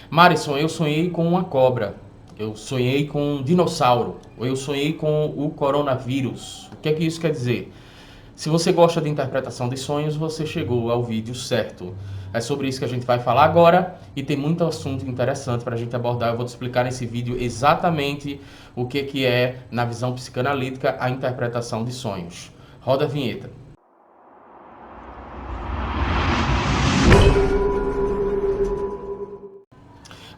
Marisson, eu sonhei com uma cobra, eu sonhei com um dinossauro, ou eu sonhei com o coronavírus. O que é que isso quer dizer? Se você gosta de interpretação de sonhos, você chegou ao vídeo certo. É sobre isso que a gente vai falar agora e tem muito assunto interessante para a gente abordar. Eu vou te explicar nesse vídeo exatamente o que é, na visão psicanalítica, a interpretação de sonhos. Roda a vinheta.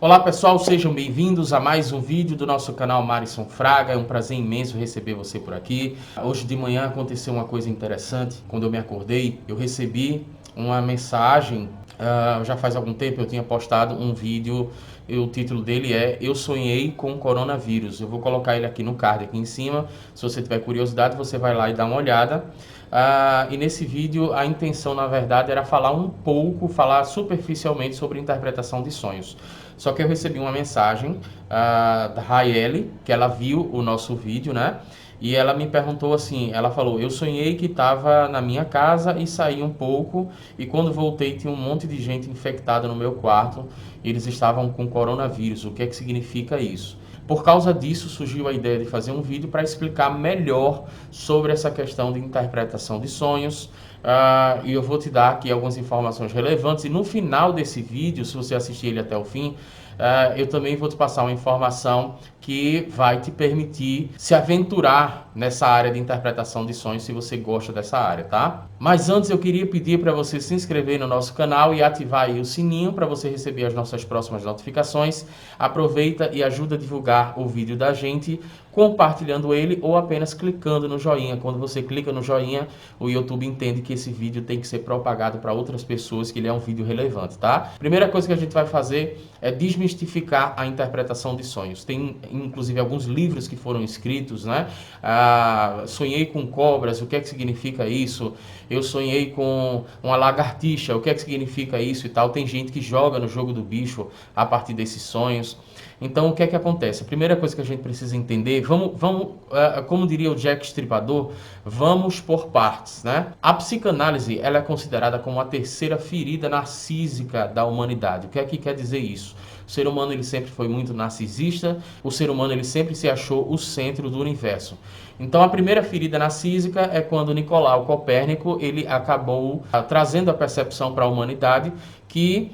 Olá pessoal, sejam bem-vindos a mais um vídeo do nosso canal Marisson Fraga. É um prazer imenso receber você por aqui. Hoje de manhã aconteceu uma coisa interessante. Quando eu me acordei, eu recebi uma mensagem. Já faz algum tempo eu tinha postado um vídeo e o título dele é Eu Sonhei com o Coronavírus. Eu vou colocar ele aqui no card aqui em cima. Se você tiver curiosidade, você vai lá e dá uma olhada. E nesse vídeo a intenção na verdade era falar superficialmente sobre interpretação de sonhos. Só que eu recebi uma mensagem da Raeli, que ela viu o nosso vídeo, né? E ela me perguntou assim, ela falou, eu sonhei que estava na minha casa e saí um pouco, e quando voltei tinha um monte de gente infectada no meu quarto, e eles estavam com coronavírus. O que é que significa isso? Por causa disso surgiu a ideia de fazer um vídeo para explicar melhor sobre essa questão de interpretação de sonhos. E eu vou te dar aqui algumas informações relevantes, e no final desse vídeo, se você assistir ele até o fim, eu também vou te passar uma informação que vai te permitir se aventurar nessa área de interpretação de sonhos, se você gosta dessa área, tá? Mas antes eu queria pedir para você se inscrever no nosso canal e ativar aí o sininho para você receber as nossas próximas notificações. Aproveita e ajuda a divulgar o vídeo da gente, compartilhando ele ou apenas clicando no joinha. Quando você clica no joinha, o YouTube entende que esse vídeo tem que ser propagado para outras pessoas, que ele é um vídeo relevante, tá? Primeira coisa que a gente vai fazer é desmistificar a interpretação de sonhos. Tem inclusive alguns livros que foram escritos, né? Sonhei com cobras, o que é que significa isso? Eu sonhei com uma lagartixa, o que é que significa isso e tal? Tem gente que joga no jogo do bicho a partir desses sonhos. Então, o que é que acontece? A primeira coisa que a gente precisa entender, como diria o Jack Stripador, vamos por partes, né? A psicanálise, ela é considerada como a terceira ferida narcísica da humanidade. O que é que quer dizer isso? O ser humano ele sempre foi muito narcisista, o ser humano ele sempre se achou o centro do universo. Então a primeira ferida narcísica é quando Nicolau Copérnico ele acabou trazendo a percepção para a humanidade que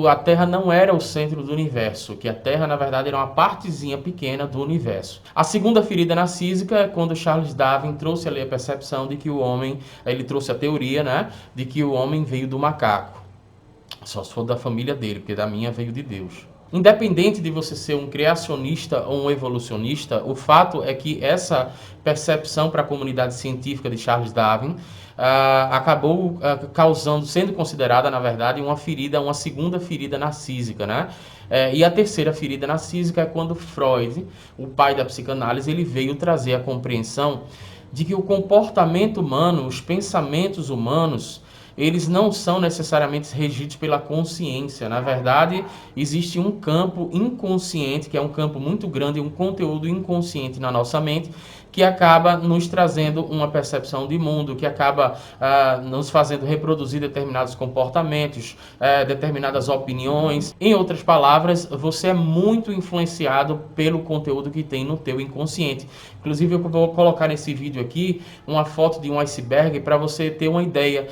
a Terra não era o centro do universo, que a Terra na verdade era uma partezinha pequena do universo. A segunda ferida narcísica é quando Charles Darwin trouxe ali a percepção de que o homem, ele trouxe a teoria, né, de que o homem veio do macaco. Só se for da família dele, porque da minha veio de Deus. Independente de você ser um criacionista ou um evolucionista, o fato é que essa percepção para a comunidade científica de Charles Darwin acabou sendo considerada, na verdade, uma segunda ferida narcísica, né? E a terceira ferida narcísica é quando Freud, o pai da psicanálise, ele veio trazer a compreensão de que o comportamento humano, os pensamentos humanos, eles não são necessariamente regidos pela consciência. Na verdade, existe um campo inconsciente, que é um campo muito grande, um conteúdo inconsciente na nossa mente, que acaba nos trazendo uma percepção de mundo, que acaba nos fazendo reproduzir determinados comportamentos, determinadas opiniões. Em outras palavras, você é muito influenciado pelo conteúdo que tem no teu inconsciente. Inclusive, eu vou colocar nesse vídeo aqui uma foto de um iceberg para você ter uma ideia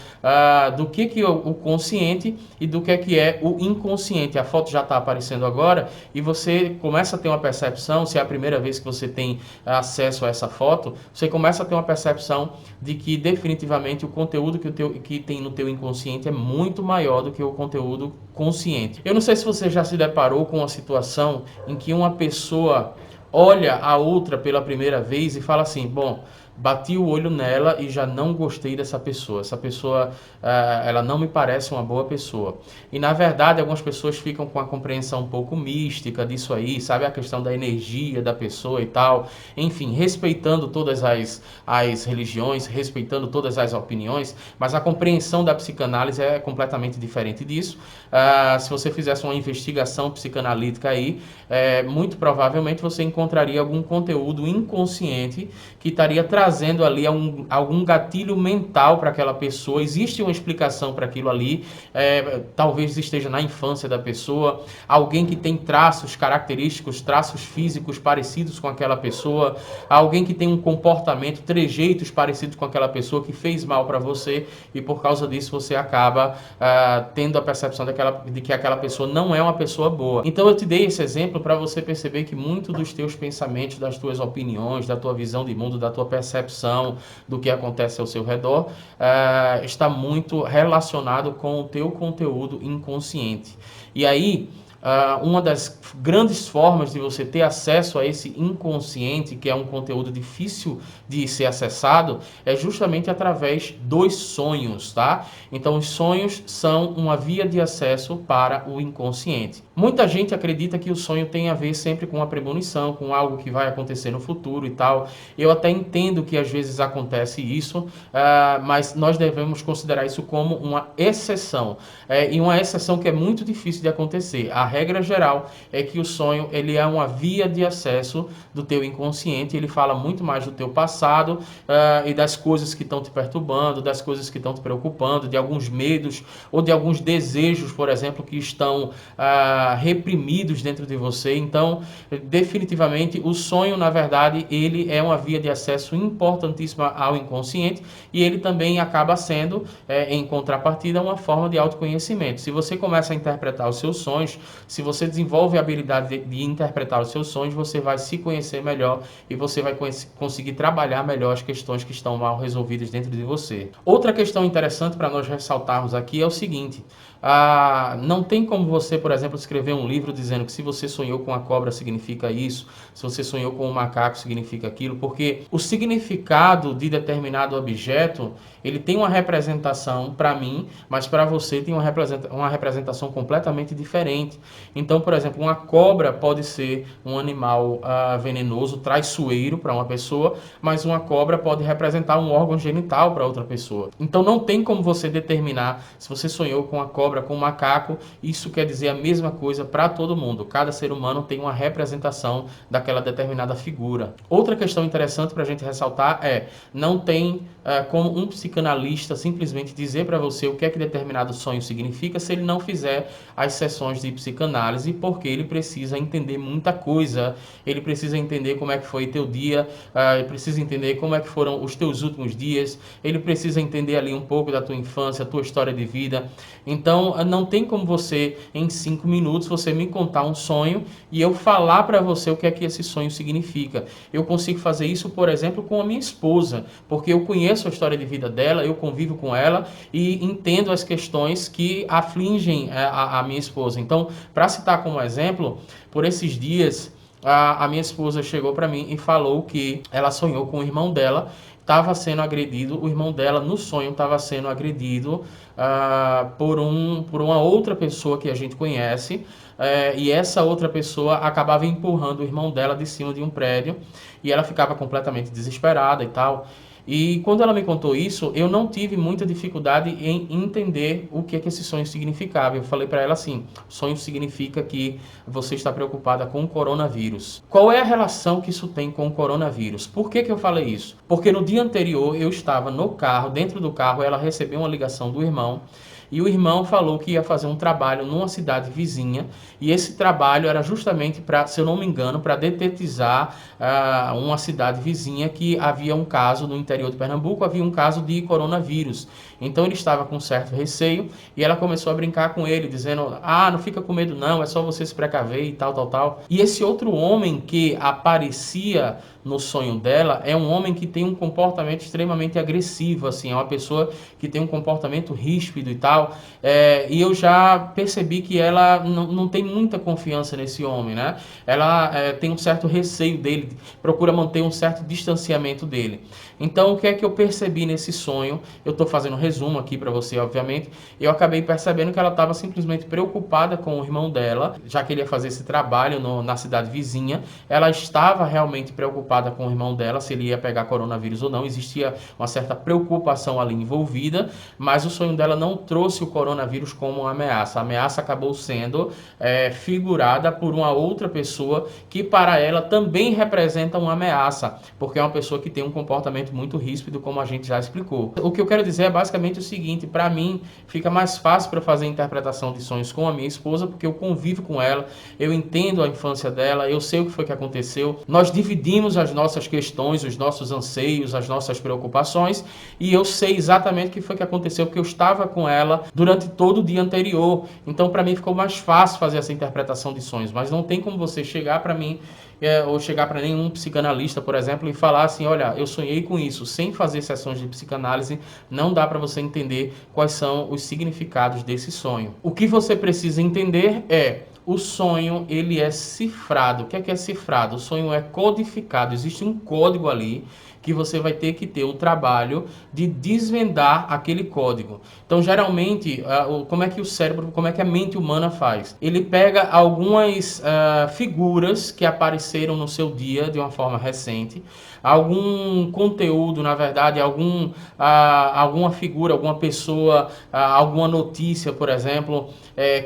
do que é o consciente e do que é o inconsciente. A foto já está aparecendo agora e você começa a ter uma percepção, se é a primeira vez que você tem acesso a essa foto, você começa a ter uma percepção de que definitivamente o conteúdo que tem no teu inconsciente é muito maior do que o conteúdo consciente. Eu não sei se você já se deparou com uma situação em que uma pessoa olha a outra pela primeira vez e fala assim, bom, bati o olho nela e já não gostei dessa pessoa. Essa pessoa, ela não me parece uma boa pessoa. E na verdade, algumas pessoas ficam com a compreensão um pouco mística disso aí, sabe? A questão da energia da pessoa e tal. Enfim, respeitando todas as religiões, respeitando todas as opiniões, mas a compreensão da psicanálise é completamente diferente disso. Se você fizesse uma investigação psicanalítica aí, muito provavelmente você encontraria algum conteúdo inconsciente que estaria trazendo trazendo ali algum gatilho mental para aquela pessoa. Existe uma explicação para aquilo ali, talvez esteja na infância da pessoa, alguém que tem traços característicos, traços físicos parecidos com aquela pessoa, alguém que tem um comportamento, trejeitos parecidos com aquela pessoa que fez mal para você, e por causa disso você acaba tendo a percepção de que aquela pessoa não é uma pessoa boa. Então eu te dei esse exemplo para você perceber que muito dos teus pensamentos, das tuas opiniões, da tua visão de mundo, da tua percepção do que acontece ao seu redor, está muito relacionado com o teu conteúdo inconsciente. E aí, uma das grandes formas de você ter acesso a esse inconsciente, que é um conteúdo difícil de ser acessado, é justamente através dos sonhos, tá? Então, os sonhos são uma via de acesso para o inconsciente. Muita gente acredita que o sonho tem a ver sempre com uma premonição, com algo que vai acontecer no futuro e tal. Eu até entendo que às vezes acontece isso, mas nós devemos considerar isso como uma exceção. E uma exceção que é muito difícil de acontecer. A regra geral é que o sonho ele é uma via de acesso do teu inconsciente, ele fala muito mais do teu passado e das coisas que estão te perturbando, das coisas que estão te preocupando, de alguns medos ou de alguns desejos, por exemplo, que estão reprimidos dentro de você. Então, definitivamente, o sonho, na verdade, ele é uma via de acesso importantíssima ao inconsciente e ele também acaba sendo, em contrapartida, uma forma de autoconhecimento. Se você começa a interpretar os seus sonhos, se você desenvolve a habilidade de interpretar os seus sonhos, você vai se conhecer melhor e você vai conseguir trabalhar melhor as questões que estão mal resolvidas dentro de você. Outra questão interessante para nós ressaltarmos aqui é o seguinte: não tem como você, por exemplo, escrever um livro dizendo que se você sonhou com a cobra significa isso, se você sonhou com o macaco significa aquilo, porque o significado de determinado objeto, ele tem uma representação para mim, mas para você tem uma representação completamente diferente. Então, por exemplo, uma cobra pode ser um animal venenoso, traiçoeiro para uma pessoa, mas uma cobra pode representar um órgão genital para outra pessoa. Então não tem como você determinar se você sonhou com a cobra, com o macaco, isso quer dizer a mesma coisa para todo mundo. Cada ser humano tem uma representação daquela determinada figura. Outra questão interessante para a gente ressaltar não tem como um psicanalista simplesmente dizer para você o que é que determinado sonho significa se ele não fizer as sessões de psicanálise, porque ele precisa entender muita coisa, ele precisa entender como é que foi teu dia, ele precisa entender como é que foram os teus últimos dias, ele precisa entender ali um pouco da tua infância, a tua história de vida. Então, não tem como você, em 5 minutos, você me contar um sonho e eu falar para você o que é que esse sonho significa. Eu consigo fazer isso, por exemplo, com a minha esposa, porque eu conheço a história de vida dela, eu convivo com ela e entendo as questões que afligem a minha esposa. Então, para citar como exemplo, por esses dias, a minha esposa chegou para mim e falou que ela sonhou com o irmão dela, estava sendo agredido, o irmão dela no sonho estava sendo agredido por uma outra pessoa que a gente conhece, e essa outra pessoa acabava empurrando o irmão dela de cima de um prédio e ela ficava completamente desesperada e tal. E quando ela me contou isso, eu não tive muita dificuldade em entender o que é que esse sonho significava. Eu falei para ela assim: sonho significa que você está preocupada com o coronavírus. Qual é a relação que isso tem com o coronavírus? Por que eu falei isso? Porque no dia anterior eu estava no carro, dentro do carro, ela recebeu uma ligação do irmão. E o irmão falou que ia fazer um trabalho numa cidade vizinha, e esse trabalho era justamente para, se eu não me engano, para detetizar uma cidade vizinha que havia um caso no interior de Pernambuco, havia um caso de coronavírus. Então ele estava com certo receio e ela começou a brincar com ele, dizendo: não fica com medo não, é só você se precaver e tal, tal, tal. E esse outro homem que aparecia no sonho dela é um homem que tem um comportamento extremamente agressivo, assim, é uma pessoa que tem um comportamento ríspido e tal, e eu já percebi que ela não tem muita confiança nesse homem, né? Ela tem um certo receio dele, procura manter um certo distanciamento dele. Então, o que é que eu percebi nesse sonho? Eu estou fazendo um resumo aqui para você, obviamente, eu acabei percebendo que ela estava simplesmente preocupada com o irmão dela, já que ele ia fazer esse trabalho na cidade vizinha. Ela estava realmente preocupada com o irmão dela, se ele ia pegar coronavírus ou não. Existia uma certa preocupação ali envolvida, mas o sonho dela não trouxe o coronavírus como uma ameaça. A ameaça acabou sendo figurada por uma outra pessoa que para ela também representa uma ameaça, porque é uma pessoa que tem um comportamento muito ríspido, como a gente já explicou. O que eu quero dizer é basicamente o seguinte: para mim fica mais fácil para fazer a interpretação de sonhos com a minha esposa, porque eu convivo com ela, eu entendo a infância dela, eu sei o que foi que aconteceu, nós dividimos as nossas questões, os nossos anseios, as nossas preocupações, e eu sei exatamente o que foi que aconteceu, porque eu estava com ela durante todo o dia anterior. Então para mim ficou mais fácil fazer essa interpretação de sonhos, mas não tem como você chegar para mim ou chegar para nenhum psicanalista, por exemplo, e falar assim: olha, eu sonhei com isso, sem fazer sessões de psicanálise. Não dá para você entender quais são os significados desse sonho. O que você precisa entender é: o sonho, ele é cifrado. O que é cifrado? O sonho é codificado. Existe um código ali que você vai ter que ter o trabalho de desvendar aquele código. Então, geralmente, como é que o cérebro, como é que a mente humana faz? Ele pega algumas figuras que apareceram no seu dia de uma forma recente, algum conteúdo, na verdade, alguma figura, alguma pessoa, alguma notícia, por exemplo,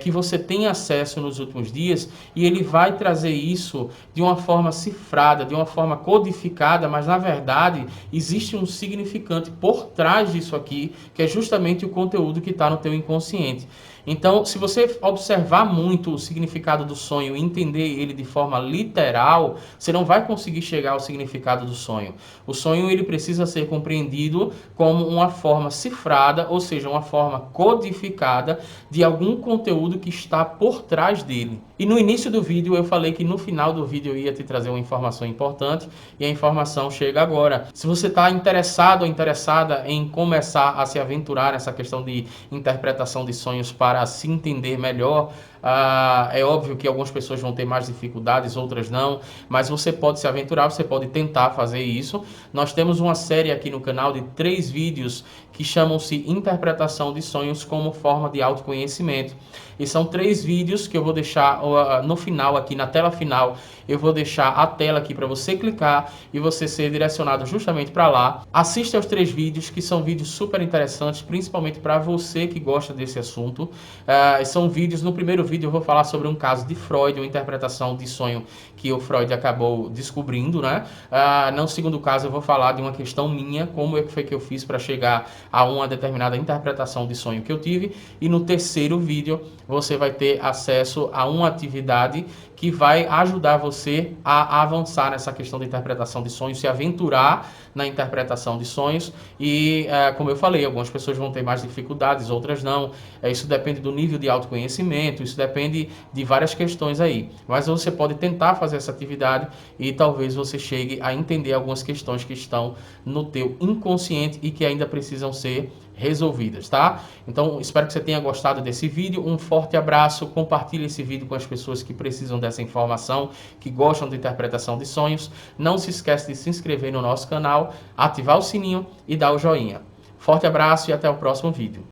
que você tem acesso nos últimos dias, e ele vai trazer isso de uma forma cifrada, de uma forma codificada, mas na verdade existe um significante por trás disso aqui, que é justamente o conteúdo que está no teu inconsciente. Então, se você observar muito o significado do sonho e entender ele de forma literal, você não vai conseguir chegar ao significado do sonho. O sonho, ele precisa ser compreendido como uma forma cifrada, ou seja, uma forma codificada de algum conteúdo que está por trás dele. E no início do vídeo eu falei que no final do vídeo eu ia te trazer uma informação importante, e a informação chega agora. Se você está interessado ou interessada em começar a se aventurar nessa questão de interpretação de sonhos para se entender melhor, é óbvio que algumas pessoas vão ter mais dificuldades, outras não, mas você pode se aventurar, você pode tentar fazer isso. Nós temos uma série aqui no canal de 3 vídeos que chamam-se Interpretação de Sonhos como Forma de Autoconhecimento. E são 3 vídeos que eu vou deixar no final, aqui na tela final, eu vou deixar a tela aqui para você clicar e você ser direcionado justamente para lá. Assista aos 3 vídeos, que são vídeos super interessantes, principalmente para você que gosta desse assunto. São vídeos, no primeiro vídeo eu vou falar sobre um caso de Freud, uma interpretação de sonho que o Freud acabou descobrindo, né? No segundo caso eu vou falar de uma questão minha, como é que foi que eu fiz para chegar a uma determinada interpretação de sonho que eu tive. E no terceiro vídeo você vai ter acesso a uma atividade que vai ajudar você a avançar nessa questão de interpretação de sonhos, se aventurar na interpretação de sonhos. E, como eu falei, algumas pessoas vão ter mais dificuldades, outras não. Isso depende do nível de autoconhecimento, isso depende de várias questões aí. Mas você pode tentar fazer essa atividade e talvez você chegue a entender algumas questões que estão no teu inconsciente e que ainda precisam ser resolvidas, tá? Então, espero que você tenha gostado desse vídeo. Um forte abraço, compartilhe esse vídeo com as pessoas que precisam dessa informação, que gostam de interpretação de sonhos. Não se esqueça de se inscrever no nosso canal, ativar o sininho e dar o joinha. Forte abraço e até o próximo vídeo.